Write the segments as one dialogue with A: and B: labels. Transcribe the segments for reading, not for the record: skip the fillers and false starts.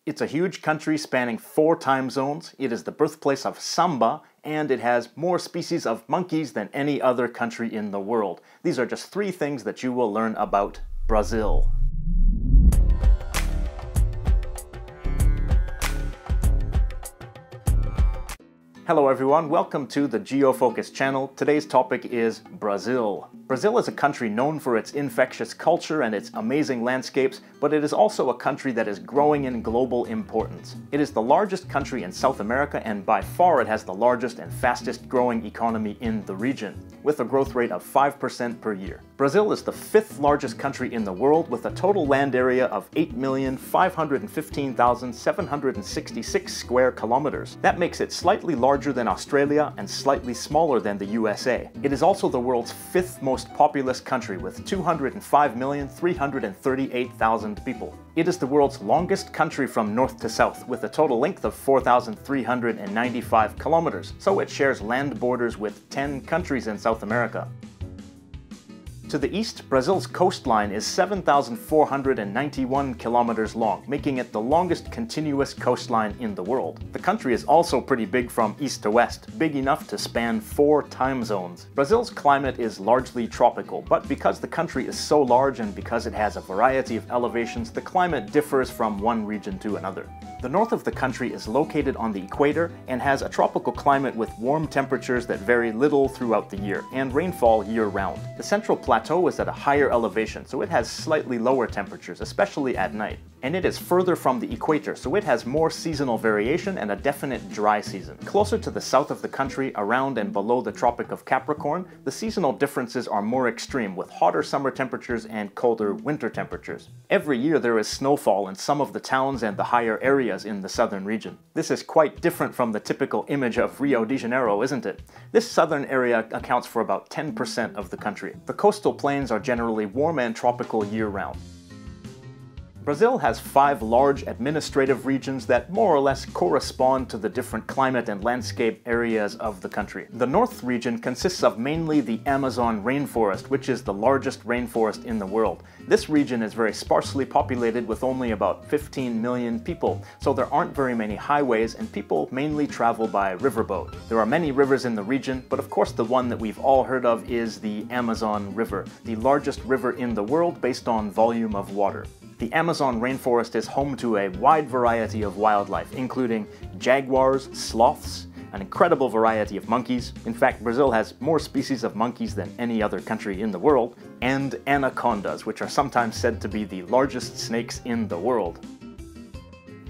A: It's a huge country spanning 4 time zones, it is the birthplace of samba, and it has more species of monkeys than any other country in the world. These are just 3 things that you will learn about Brazil. Hello everyone, welcome to the GeoFocus channel. Today's topic is Brazil. Brazil is a country known for its infectious culture and its amazing landscapes, but it is also a country that is growing in global importance. It is the largest country in South America, and by far it has the largest and fastest growing economy in the region, with a growth rate of 5% per year. Brazil is the 5th largest country in the world with a total land area of 8,515,766 square kilometers. That makes it slightly larger than Australia and slightly smaller than the USA. It is also the world's 5th most populous country with 205,338,000 people. It is the world's longest country from north to south with a total length of 4,395 kilometers, so it shares land borders with 10 countries in South America. To the east, Brazil's coastline is 7,491 kilometers long, making it the longest continuous coastline in the world. The country is also pretty big from east to west, big enough to span 4 time zones. Brazil's climate is largely tropical, but because the country is so large and because it has a variety of elevations, the climate differs from one region to another. The north of the country is located on the equator and has a tropical climate with warm temperatures that vary little throughout the year, and rainfall year-round. The central plateau is at a higher elevation, so it has slightly lower temperatures, especially at night. And it is further from the equator, so it has more seasonal variation and a definite dry season. Closer to the south of the country, around and below the Tropic of Capricorn, the seasonal differences are more extreme, with hotter summer temperatures and colder winter temperatures. Every year there is snowfall in some of the towns and the higher areas in the southern region. This is quite different from the typical image of Rio de Janeiro, isn't it? This southern area accounts for about 10% of the country. The coastal plains are generally warm and tropical year-round. Brazil has 5 large administrative regions that more or less correspond to the different climate and landscape areas of the country. The North region consists of mainly the Amazon rainforest, which is the largest rainforest in the world. This region is very sparsely populated with only about 15 million people, so there aren't very many highways and people mainly travel by riverboat. There are many rivers in the region, but of course the one that we've all heard of is the Amazon River, the largest river in the world based on volume of water. The Amazon rainforest is home to a wide variety of wildlife, including jaguars, sloths, an incredible variety of monkeys. In fact, Brazil has more species of monkeys than any other country in the world, and anacondas, which are sometimes said to be the largest snakes in the world.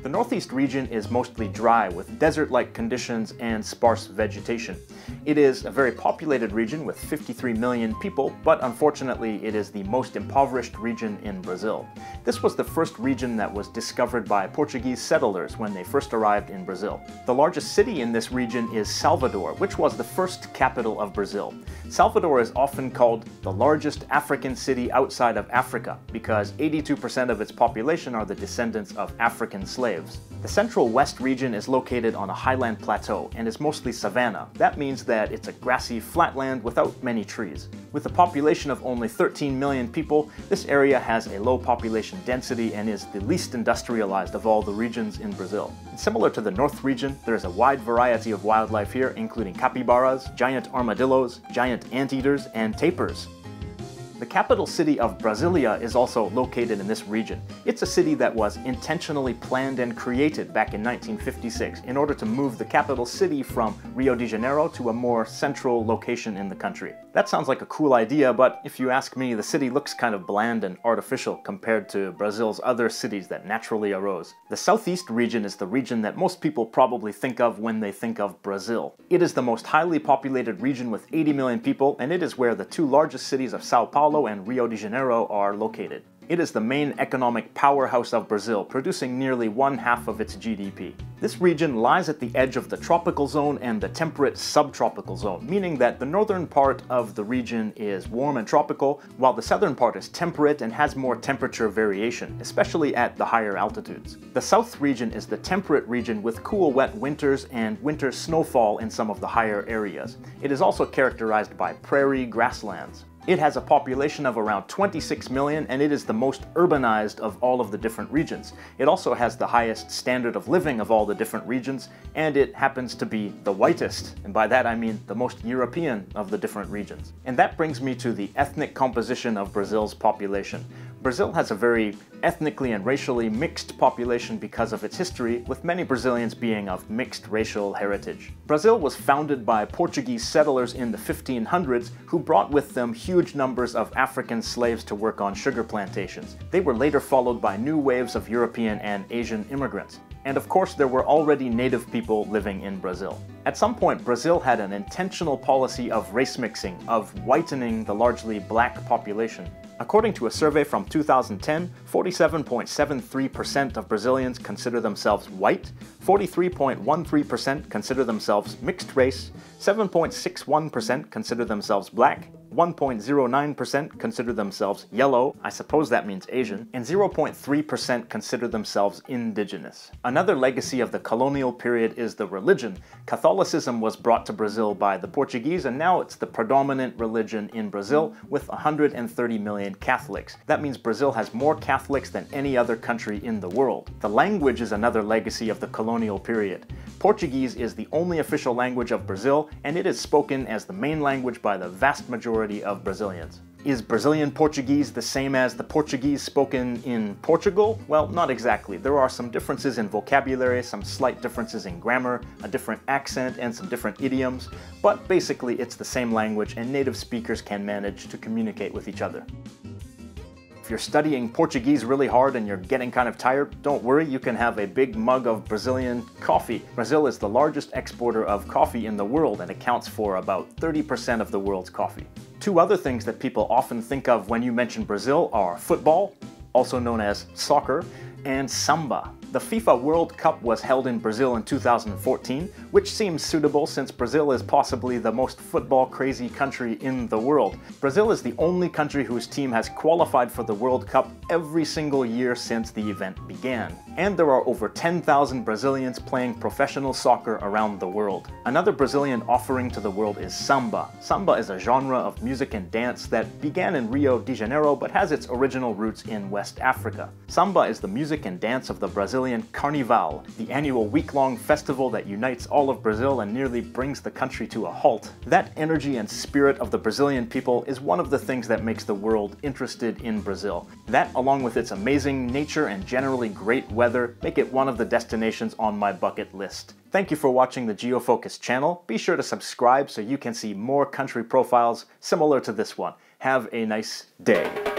A: The northeast region is mostly dry, with desert-like conditions and sparse vegetation. It is a very populated region with 53 million people, but unfortunately it is the most impoverished region in Brazil. This was the first region that was discovered by Portuguese settlers when they first arrived in Brazil. The largest city in this region is Salvador, which was the first capital of Brazil. Salvador is often called the largest African city outside of Africa because 82% of its population are the descendants of African slaves. The central west region is located on a highland plateau and is mostly savanna. That means that it's a grassy flatland without many trees. With a population of only 13 million people, this area has a low population density and is the least industrialized of all the regions in Brazil. Similar to the north region, there is a wide variety of wildlife here, including capybaras, giant armadillos, giant anteaters, and tapirs. The capital city of Brasilia is also located in this region. It's a city that was intentionally planned and created back in 1956 in order to move the capital city from Rio de Janeiro to a more central location in the country. That sounds like a cool idea, but if you ask me, the city looks kind of bland and artificial compared to Brazil's other cities that naturally arose. The southeast region is the region that most people probably think of when they think of Brazil. It is the most highly populated region with 80 million people, and it is where the 2 largest cities of Sao Paulo and Rio de Janeiro are located. It is the main economic powerhouse of Brazil, producing nearly 1/2 of its GDP. This region lies at the edge of the tropical zone and the temperate subtropical zone, meaning that the northern part of the region is warm and tropical, while the southern part is temperate and has more temperature variation, especially at the higher altitudes. The south region is the temperate region with cool, wet winters and winter snowfall in some of the higher areas. It is also characterized by prairie grasslands. It has a population of around 26 million, and it is the most urbanized of all of the different regions. It also has the highest standard of living of all the different regions, and it happens to be the whitest, and by that I mean the most European of the different regions. And that brings me to the ethnic composition of Brazil's population. Brazil has a very ethnically and racially mixed population because of its history, with many Brazilians being of mixed racial heritage. Brazil was founded by Portuguese settlers in the 1500s who brought with them huge numbers of African slaves to work on sugar plantations. They were later followed by new waves of European and Asian immigrants. And of course, there were already native people living in Brazil. At some point, Brazil had an intentional policy of race mixing, of whitening the largely black population. According to a survey from 2010, 47.73% of Brazilians consider themselves white, 43.13% consider themselves mixed race, 7.61% consider themselves black, 1.09% consider themselves yellow, I suppose that means Asian, and 0.3% consider themselves indigenous. Another legacy of the colonial period is the religion. Catholicism was brought to Brazil by the Portuguese, and now it's the predominant religion in Brazil with 130 million Catholics. That means Brazil has more Catholics than any other country in the world. The language is another legacy of the colonial period. Portuguese is the only official language of Brazil, and it is spoken as the main language by the vast majority of Brazilians. Is Brazilian Portuguese the same as the Portuguese spoken in Portugal? Well, not exactly. There are some differences in vocabulary, some slight differences in grammar, a different accent, and some different idioms, but basically it's the same language and native speakers can manage to communicate with each other. If you're studying Portuguese really hard and you're getting kind of tired, don't worry, you can have a big mug of Brazilian coffee. Brazil is the largest exporter of coffee in the world and accounts for about 30% of the world's coffee. Two other things that people often think of when you mention Brazil are football, also known as soccer, and samba. The FIFA World Cup was held in Brazil in 2014, which seems suitable since Brazil is possibly the most football-crazy country in the world. Brazil is the only country whose team has qualified for the World Cup every single year since the event began. And there are over 10,000 Brazilians playing professional soccer around the world. Another Brazilian offering to the world is samba. Samba is a genre of music and dance that began in Rio de Janeiro but has its original roots in West Africa. Samba is the music and dance of the Brazilian Carnival, the annual week-long festival that unites all of Brazil and nearly brings the country to a halt. That energy and spirit of the Brazilian people is one of the things that makes the world interested in Brazil. That, along with its amazing nature and generally great weather, make it one of the destinations on my bucket list. Thank you for watching the GeoFocus channel. Be sure to subscribe so you can see more country profiles similar to this one. Have a nice day.